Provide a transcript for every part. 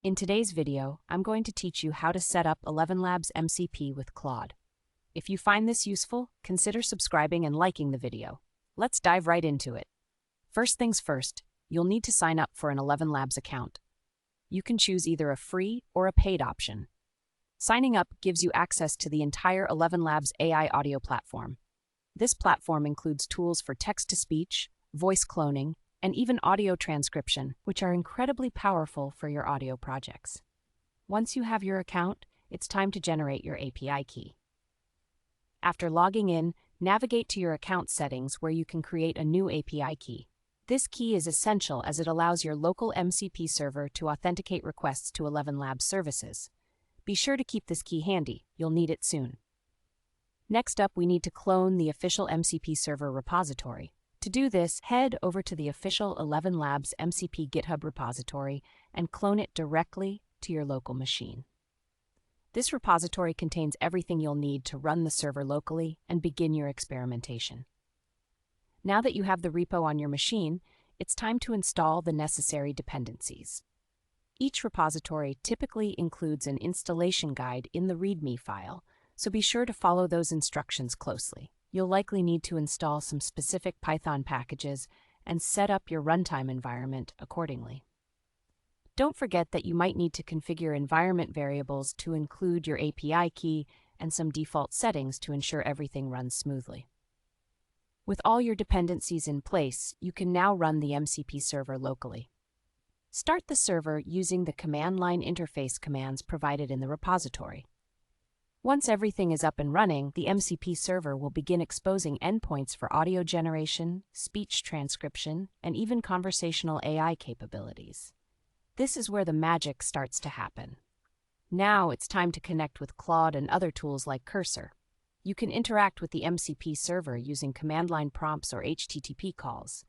In today's video, I'm going to teach you how to set up ElevenLabs MCP with Claude. If you find this useful, consider subscribing and liking the video. Let's dive right into it. First things first, you'll need to sign up for an ElevenLabs account. You can choose either a free or a paid option. Signing up gives you access to the entire ElevenLabs AI audio platform. This platform includes tools for text-to-speech, voice cloning, and even audio transcription, which are incredibly powerful for your audio projects. Once you have your account, it's time to generate your API key. After logging in, navigate to your account settings where you can create a new API key. This key is essential as it allows your local MCP server to authenticate requests to ElevenLabs services. Be sure to keep this key handy, you'll need it soon. Next up, we need to clone the official MCP server repository. To do this, head over to the official ElevenLabs MCP GitHub repository and clone it directly to your local machine. This repository contains everything you'll need to run the server locally and begin your experimentation. Now that you have the repo on your machine, it's time to install the necessary dependencies. Each repository typically includes an installation guide in the README file, so be sure to follow those instructions closely. You'll likely need to install some specific Python packages and set up your runtime environment accordingly. Don't forget that you might need to configure environment variables to include your API key and some default settings to ensure everything runs smoothly. With all your dependencies in place, you can now run the MCP server locally. Start the server using the command line interface commands provided in the repository. Once everything is up and running, the MCP server will begin exposing endpoints for audio generation, speech transcription, and even conversational AI capabilities. This is where the magic starts to happen. Now it's time to connect with Claude and other tools like Cursor. You can interact with the MCP server using command line prompts or HTTP calls,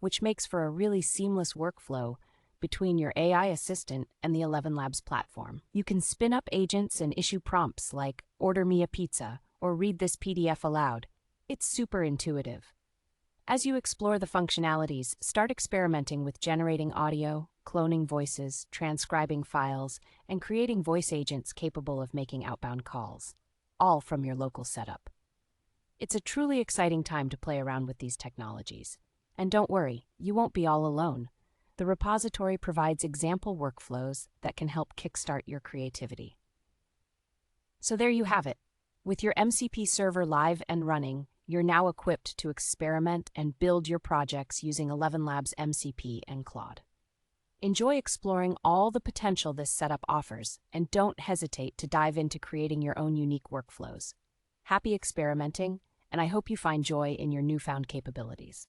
which makes for a really seamless workflow between your AI assistant and the ElevenLabs platform. You can spin up agents and issue prompts like "Order me a pizza" or "Read this PDF aloud." It's super intuitive. As you explore the functionalities, start experimenting with generating audio, cloning voices, transcribing files, and creating voice agents capable of making outbound calls, all from your local setup. It's a truly exciting time to play around with these technologies. And don't worry, you won't be all alone. The repository provides example workflows that can help kickstart your creativity. So there you have it. With your MCP server live and running, you're now equipped to experiment and build your projects using ElevenLabs MCP and Claude. Enjoy exploring all the potential this setup offers, and don't hesitate to dive into creating your own unique workflows. Happy experimenting, and I hope you find joy in your newfound capabilities.